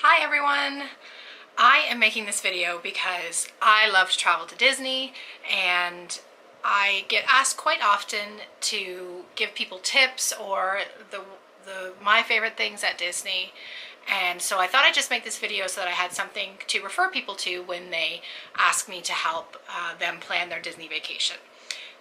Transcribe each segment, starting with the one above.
Hi everyone! I am making this video because I love to travel to Disney and I get asked quite often to give people tips or my favorite things at Disney, and so I thought I'd just make this video so that I had something to refer people to when they ask me to help them plan their Disney vacation.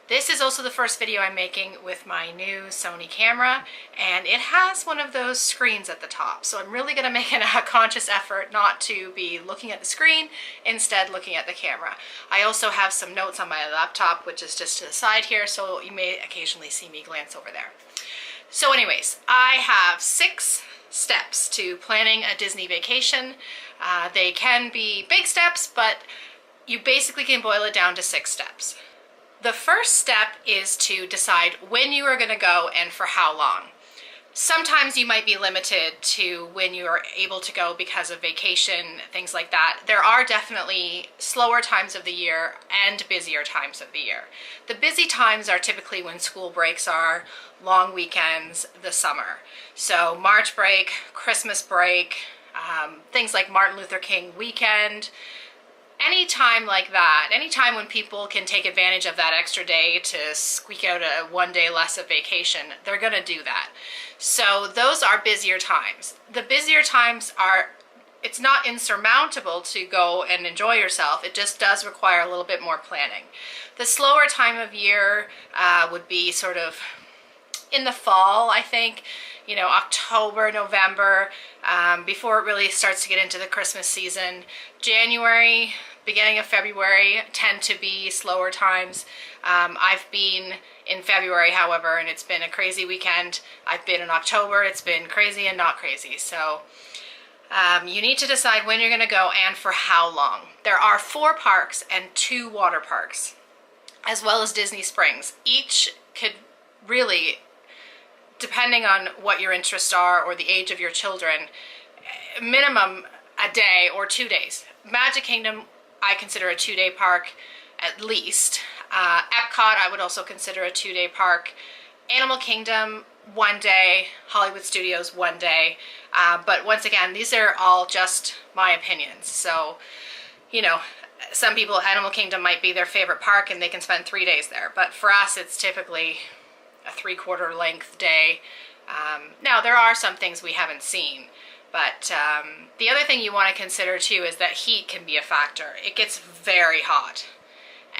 This is also the first video I'm making with my new Sony camera, and it has one of those screens at the top. So I'm really going to make a conscious effort not to be looking at the screen, instead looking at the camera. I also have some notes on my laptop, which is just to the side here, so you may occasionally see me glance over there. So anyways, I have 6 steps to planning a Disney vacation. They can be big steps, but you basically can boil it down to 6 steps. The first step is to decide when you are going to go and for how long. Sometimes you might be limited to when you are able to go because of vacation, things like that. There are definitely slower times of the year and busier times of the year. The busy times are typically when school breaks are, long weekends, the summer. So March break, Christmas break, things like Martin Luther King weekend. Any time like that, any time when people can take advantage of that extra day to squeak out a 1 day less of vacation, they're going to do that. So those are busier times. The busier times are, it's not insurmountable to go and enjoy yourself. It just does require a little bit more planning. The slower time of year would be sort of in the fall, I think. You know, October, November, before it really starts to get into the Christmas season. January, beginning of February tend to be slower times. I've been in February, however, and it's been a crazy weekend. I've been in October, it's been crazy and not crazy. So you need to decide when you're going to go and for how long. There are 4 parks and 2 water parks, as well as Disney Springs. Each could really, depending on what your interests are or the age of your children, minimum a day or 2 days. Magic Kingdom, I consider a 2-day park at least. Epcot, I would also consider a 2-day park. Animal Kingdom, 1 day. Hollywood Studios, 1 day. But once again, these are all just my opinions. So, you know, some people, Animal Kingdom might be their favorite park and they can spend 3 days there. But for us, it's typically a 3/4 length day. Now, there are some things we haven't seen. But the other thing you want to consider too is that heat can be a factor. It gets very hot,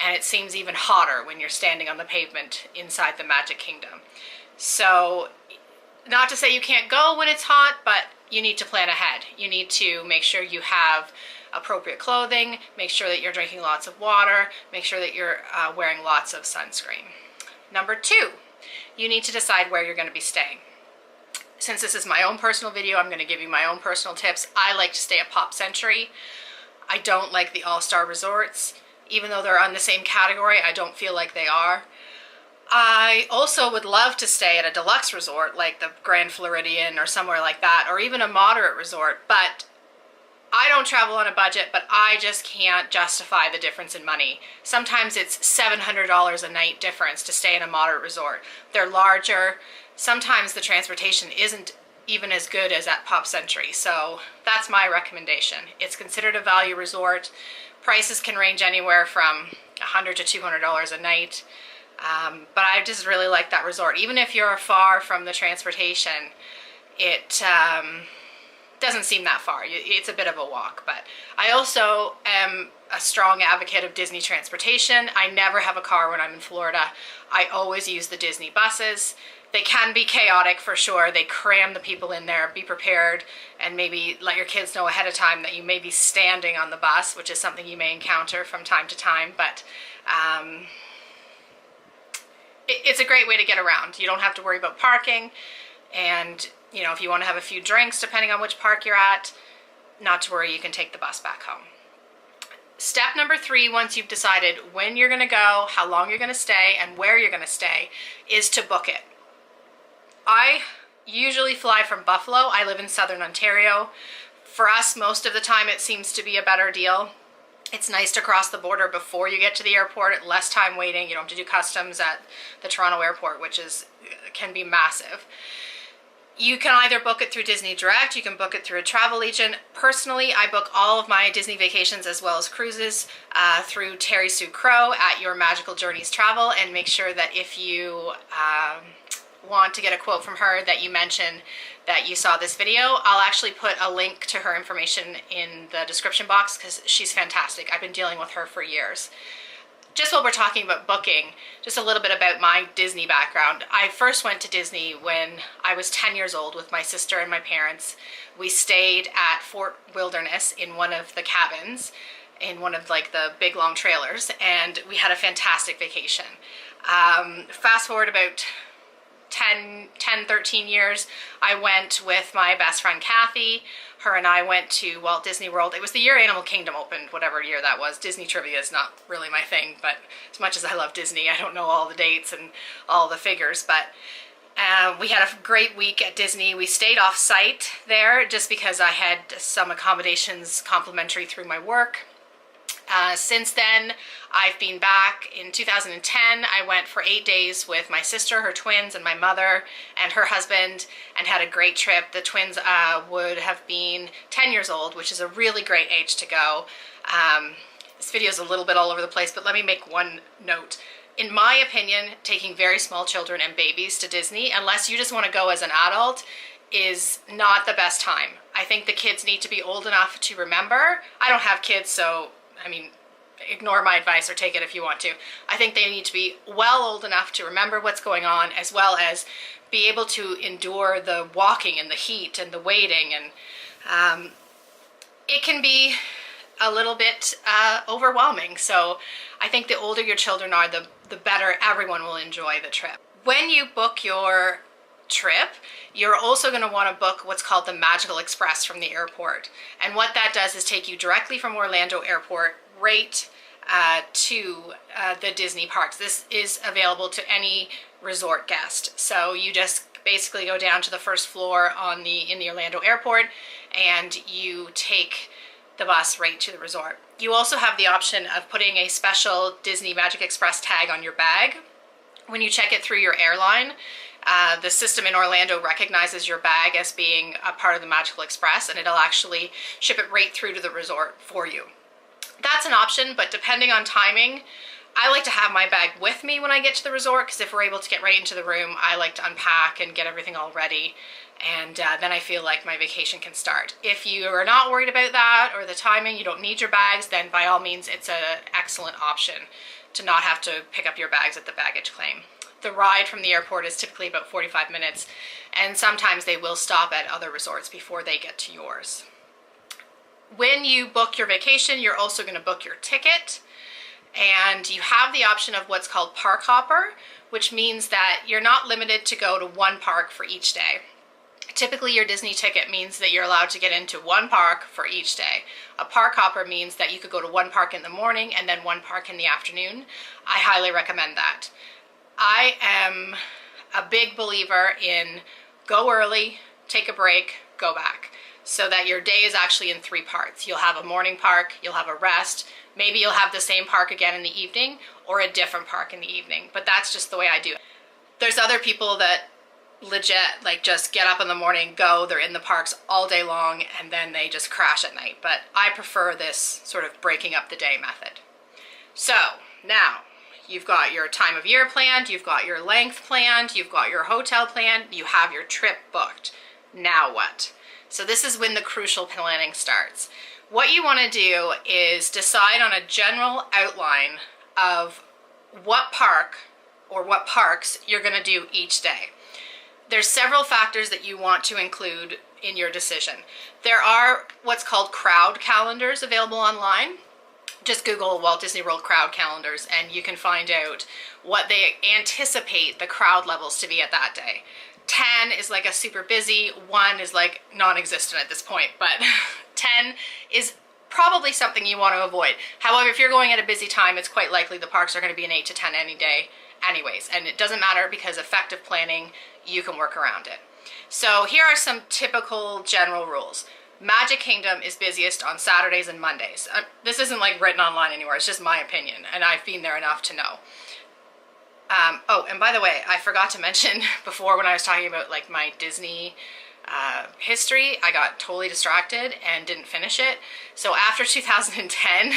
and it seems even hotter when you're standing on the pavement inside the Magic Kingdom. So not to say you can't go when it's hot, but you need to plan ahead. You need to make sure you have appropriate clothing, make sure that you're drinking lots of water, make sure that you're wearing lots of sunscreen. Number 2, you need to decide where you're going to be staying. Since this is my own personal video, I'm going to give you my own personal tips. I like to stay at Pop Century. I don't like the all-star resorts. Even though they're on the same category, I don't feel like they are. I also would love to stay at a deluxe resort like the Grand Floridian or somewhere like that, or even a moderate resort, but I don't travel on a budget, but I just can't justify the difference in money. Sometimes it's $700 a night difference to stay in a moderate resort. They're larger. Sometimes the transportation isn't even as good as at Pop Century, so that's my recommendation. It's considered a value resort. Prices can range anywhere from $100 to $200 a night, but I just really like that resort. Even if you're far from the transportation, it doesn't seem that far. It's a bit of a walk, but I also am a strong advocate of Disney transportation. I never have a car when I'm in Florida. I always use the Disney buses. They can be chaotic for sure. They cram the people in there. Be prepared and maybe let your kids know ahead of time that you may be standing on the bus, which is something you may encounter from time to time, but it's a great way to get around. You don't have to worry about parking, and you know, if you want to have a few drinks, depending on which park you're at, not to worry, you can take the bus back home. Step number 3, once you've decided when you're going to go, how long you're going to stay, and where you're going to stay, is to book it. I usually fly from Buffalo. I live in Southern Ontario. For us, most of the time, it seems to be a better deal. It's nice to cross the border before you get to the airport, less time waiting. You don't have to do customs at the Toronto airport, which can be massive. You can either book it through Disney Direct, you can book it through a travel agent. Personally, I book all of my Disney vacations as well as cruises through Terry Sue Crow at Your Magical Journeys Travel, and make sure that if you want to get a quote from her that you mention that you saw this video, I'll actually put a link to her information in the description box because she's fantastic. I've been dealing with her for years. Just while we're talking about booking, just a little bit about my Disney background. I first went to Disney when I was 10 years old with my sister and my parents. We stayed at Fort Wilderness in one of the cabins, in one of like the big long trailers, and we had a fantastic vacation. Fast forward about 13 years, I went with my best friend Kathy. Her and I went to Walt Disney World. It was the year Animal Kingdom opened, whatever year that was. Disney trivia is not really my thing, but as much as I love Disney, I don't know all the dates and all the figures, but we had a great week at Disney. We stayed off site there just because I had some accommodations complimentary through my work. Since then, I've been back. In 2010, I went for 8 days with my sister, her twins, and my mother and her husband, and had a great trip. The twins would have been 10 years old, which is a really great age to go. This video is a little bit all over the place, but let me make one note. In my opinion, taking very small children and babies to Disney, unless you just want to go as an adult, is not the best time. I think the kids need to be old enough to remember. I don't have kids, so I mean, ignore my advice or take it if you want to. I think they need to be well old enough to remember what's going on, as well as be able to endure the walking and the heat and the waiting. And it can be a little bit overwhelming. So I think the older your children are, the better everyone will enjoy the trip. When you book your trip, you're also going to want to book what's called the Magical Express from the airport. And what that does is take you directly from Orlando Airport right to the Disney parks. This is available to any resort guest. So you just basically go down to the first floor in the Orlando Airport and you take the bus right to the resort. You also have the option of putting a special Disney Magic Express tag on your bag. When you check it through your airline, the system in Orlando recognizes your bag as being a part of the Magical Express, and it'll actually ship it right through to the resort for you. That's an option, but depending on timing, I like to have my bag with me when I get to the resort, because if we're able to get right into the room, I like to unpack and get everything all ready, and then I feel like my vacation can start. If you are not worried about that or the timing, you don't need your bags, then by all means it's an excellent option to not have to pick up your bags at the baggage claim. The ride from the airport is typically about 45 minutes, and sometimes they will stop at other resorts before they get to yours. When you book your vacation, you're also going to book your ticket, and you have the option of what's called park hopper, which means that you're not limited to go to one park for each day. Typically, your Disney ticket means that you're allowed to get into one park for each day. A park hopper means that you could go to one park in the morning and then one park in the afternoon. I highly recommend that. I am a big believer in go early, take a break, go back, so that your day is actually in 3 parts. You'll have a morning park, you'll have a rest, maybe you'll have the same park again in the evening or a different park in the evening, but that's just the way I do it. There's other people that legit like just get up in the morning, go, they're in the parks all day long, and then they just crash at night, but I prefer this sort of breaking up the day method. So now, you've got your time of year planned, you've got your length planned, you've got your hotel planned, you have your trip booked. Now what? So this is when the crucial planning starts. What you want to do is decide on a general outline of what park or what parks you're going to do each day. There's several factors that you want to include in your decision. There are what's called crowd calendars available online. Just Google Walt Disney World crowd calendars and you can find out what they anticipate the crowd levels to be at that day. 10 is like a super busy, 1 is like non-existent at this point, but 10 is probably something you want to avoid. However, if you're going at a busy time, it's quite likely the parks are going to be an 8 to 10 any day anyways, and it doesn't matter because effective planning, you can work around it. So here are some typical general rules. Magic Kingdom is busiest on Saturdays and Mondays. This isn't like written online anywhere, it's just my opinion, and I've been there enough to know. Oh, and by the way, I forgot to mention before when I was talking about like my Disney history, I got totally distracted and didn't finish it. So after 2010,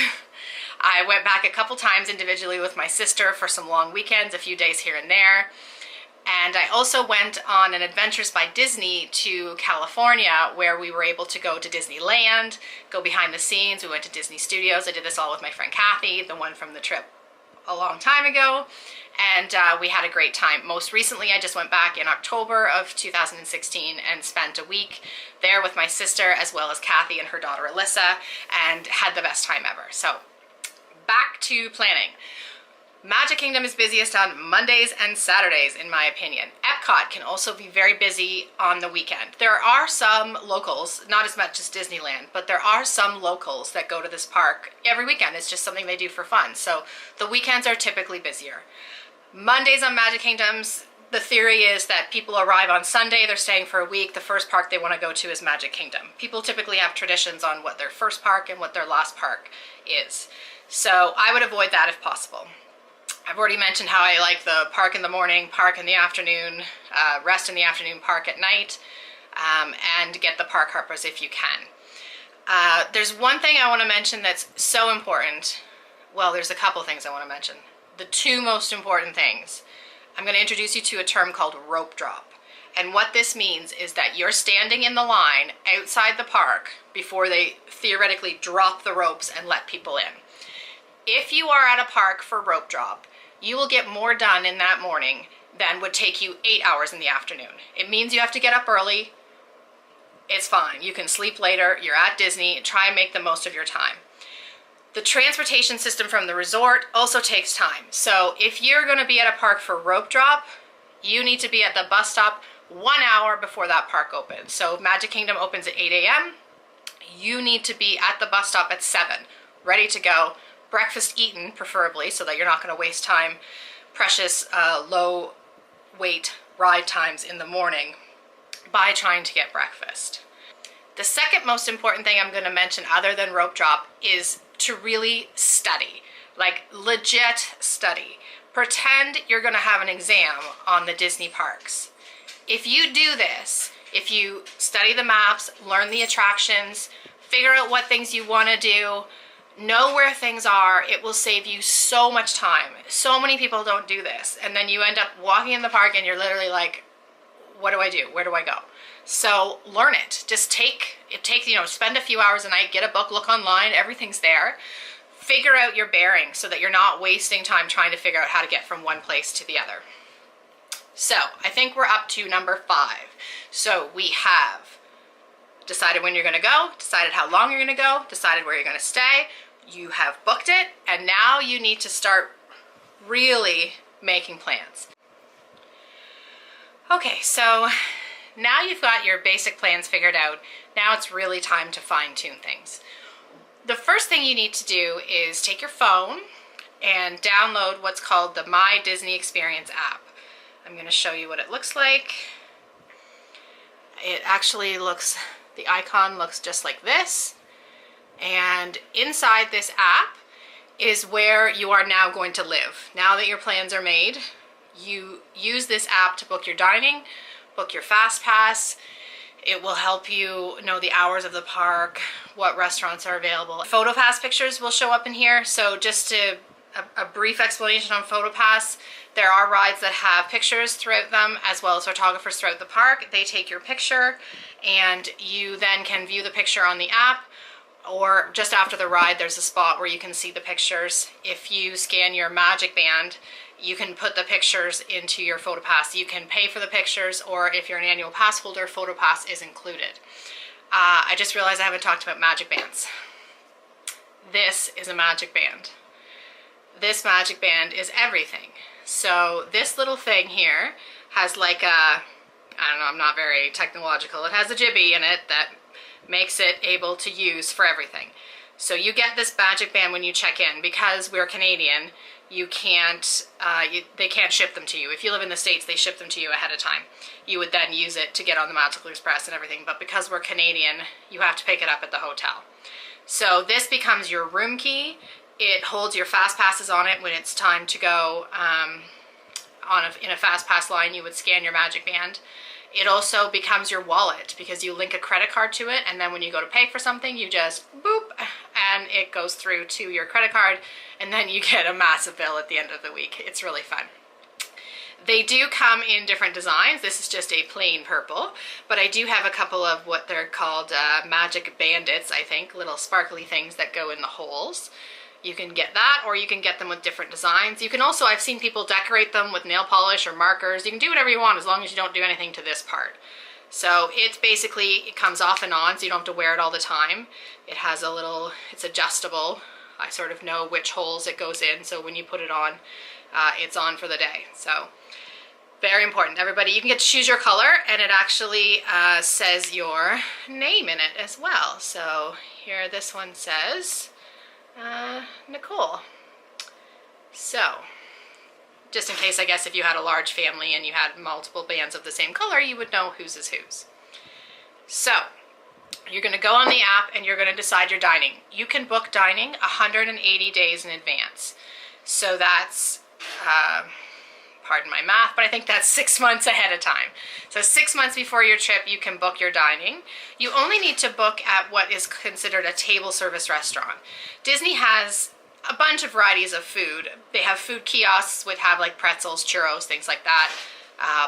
I went back a couple times individually with my sister for some long weekends, a few days here and there. And I also went on an Adventures by Disney to California, where we were able to go to Disneyland, go behind the scenes. We went to Disney Studios. I did this all with my friend Kathy, the one from the trip a long time ago. And we had a great time. Most recently, I just went back in October of 2016 and spent a week there with my sister, as well as Kathy and her daughter Alyssa, and had the best time ever. So back to planning. Magic Kingdom is busiest on Mondays and Saturdays, in my opinion. Epcot can also be very busy on the weekend. There are some locals, not as much as Disneyland, but there are some locals that go to this park every weekend. It's just something they do for fun. So the weekends are typically busier. Mondays on Magic Kingdoms, the theory is that people arrive on Sunday, they're staying for a week, the first park they want to go to is Magic Kingdom. People typically have traditions on what their first park and what their last park is. So I would avoid that if possible. I've already mentioned how I like the park in the morning, park in the afternoon, rest in the afternoon, park at night, and get the park hoppers if you can. There's one thing I want to mention that's so important. Well, there's a couple things I want to mention. The two most important things. I'm going to introduce you to a term called rope drop. And what this means is that you're standing in the line outside the park before they theoretically drop the ropes and let people in. If you are at a park for rope drop, you will get more done in that morning than would take you 8 hours in the afternoon. It means you have to get up early. It's fine. You can sleep later. You're at Disney. Try and make the most of your time. The transportation system from the resort also takes time. So if you're going to be at a park for rope drop, you need to be at the bus stop 1 hour before that park opens. So if Magic Kingdom opens at 8 a.m., you need to be at the bus stop at 7, ready to go. Breakfast eaten, preferably, so that you're not going to waste time, precious low weight ride times in the morning by trying to get breakfast. The second most important thing I'm going to mention other than rope drop is to really study, like legit study. Pretend you're going to have an exam on the Disney parks. If you do this, if you study the maps, learn the attractions, figure out what things you want to do, know where things are, it will save you so much time. So many people don't do this, and then you end up walking in the park and you're literally like, what do I do? Where do I go? So learn it. Just spend a few hours a night, get a book, look online, everything's there. Figure out your bearings so that you're not wasting time trying to figure out how to get from one place to the other. So I think we're up to number 5. So we have decided when you're going to go, decided how long you're going to go, decided where you're going to stay, you have booked it, and now you need to start really making plans. Okay, so now you've got your basic plans figured out. Now it's really time to fine-tune things. The first thing you need to do is take your phone and download what's called the My Disney Experience app. I'm going to show you what it looks like. It actually looks, the icon looks just like this. And inside this app is where you are now going to live. Now that your plans are made, you use this app to book your dining, book your fast pass. It will help you know the hours of the park, what restaurants are available. PhotoPass pictures will show up in here. So just a brief explanation on PhotoPass. There are rides that have pictures throughout them, as well as photographers throughout the park. They take your picture and you then can view the picture on the app, or just after the ride there's a spot where you can see the pictures. If you scan your Magic Band, you can put the pictures into your PhotoPass. You can pay for the pictures, or if you're an annual pass holder, PhotoPass is included. I just realized I haven't talked about Magic Bands. This is a Magic Band. This Magic Band is everything. So this little thing here has like a, I don't know, I'm not very technological. It has a jibby in it that makes it able to use for everything. So you get this Magic Band when you check in. Because we're Canadian, you can't, they can't ship them to you. If you live in the States, they ship them to you ahead of time. You would then use it to get on the Magical Express and everything, but because we're Canadian, you have to pick it up at the hotel. So this becomes your room key. It holds your fast passes on it when it's time to go in a fast pass line, you would scan your Magic Band. It also becomes your wallet because you link a credit card to it, and then when you go to pay for something, you just boop, and it goes through to your credit card, and then you get a massive bill at the end of the week. It's really fun. They do come in different designs. This is just a plain purple, but I do have a couple of what they're called magic bandits, I think, little sparkly things that go in the holes. You can get that, or you can get them with different designs. You can also, I've seen people decorate them with nail polish or markers. You can do whatever you want as long as you don't do anything to this part. So it's basically, it comes off and on, so you don't have to wear it all the time. It has a little, it's adjustable. I sort of know which holes it goes in, so when you put it on, it's on for the day. So very important. Everybody, you can get to choose your color, and it actually says your name in it as well. So here, this one says Nicole. So just in case, I guess if you had a large family and you had multiple bands of the same color, you would know whose is whose. So you're going to go on the app and you're going to decide your dining. You can book dining 180 days in advance. So that's, pardon my math, but I think that's 6 months ahead of time. So 6 months before your trip, you can book your dining. You only need to book at what is considered a table service restaurant. Disney has a bunch of varieties of food. They have food kiosks which have like pretzels, churros, things like that,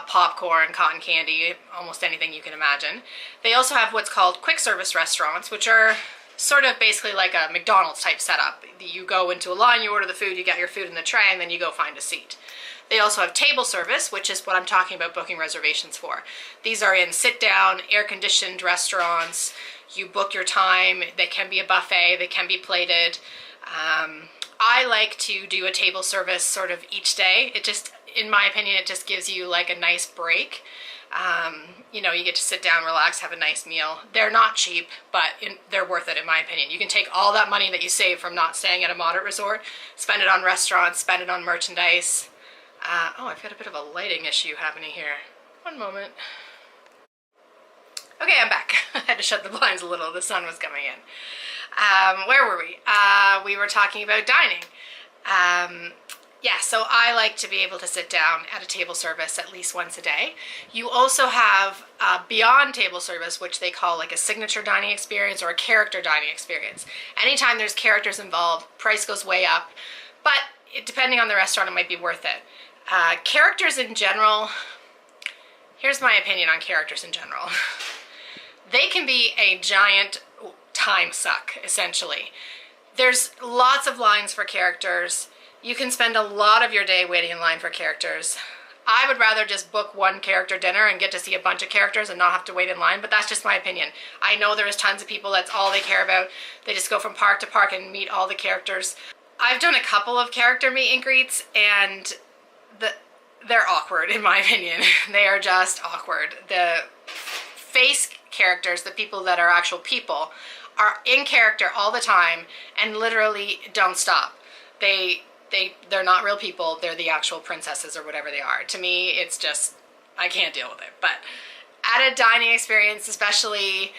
popcorn, cotton candy, almost anything you can imagine. They also have what's called quick service restaurants, which are sort of basically like a McDonald's type setup. You go into a line, you order the food, you get your food in the tray, and then you go find a seat. They also have table service, which is what I'm talking about booking reservations for. These are in sit-down, air-conditioned restaurants. You book your time. They can be a buffet. They can be plated. I like to do a table service sort of each day. It just, in my opinion, it just gives you like a nice break. You know, you get to sit down, relax, have a nice meal. They're not cheap, but they're worth it in my opinion. You can take all that money that you save from not staying at a moderate resort, spend it on restaurants, spend it on merchandise. Oh, I've got a bit of a lighting issue happening here. One moment. Okay, I'm back. I had to shut the blinds a little. The sun was coming in. Where were we? We were talking about dining. Yeah, so I like to be able to sit down at a table service at least once a day. You also have beyond table service, which they call like a signature dining experience or a character dining experience. Anytime there's characters involved, price goes way up, but depending on the restaurant, it might be worth it. Characters in general, here's my opinion on characters in general. They can be a giant time suck, essentially. There's lots of lines for characters. You can spend a lot of your day waiting in line for characters. I would rather just book one character dinner and get to see a bunch of characters and not have to wait in line, but that's just my opinion. I know there's tons of people that's all they care about. They just go from park to park and meet all the characters. I've done a couple of character meet and greets, and they're awkward in my opinion. They are just awkward. The face characters, the people that are actual people, are in character all the time and literally don't stop. They're not real people. They're the actual princesses or whatever they are. To me, it's just, I can't deal with it. But at a dining experience, especially,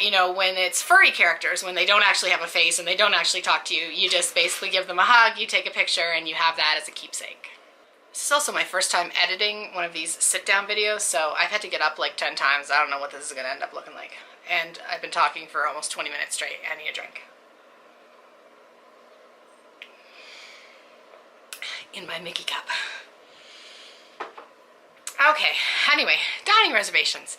you know, when it's furry characters, when they don't actually have a face and they don't actually talk to you, you just basically give them a hug, you take a picture, and you have that as a keepsake. This is also my first time editing one of these sit-down videos, so I've had to get up like 10 times. I don't know what this is going to end up looking like. And I've been talking for almost 20 minutes straight. I need a drink. In my Mickey cup. Okay, anyway, dining reservations.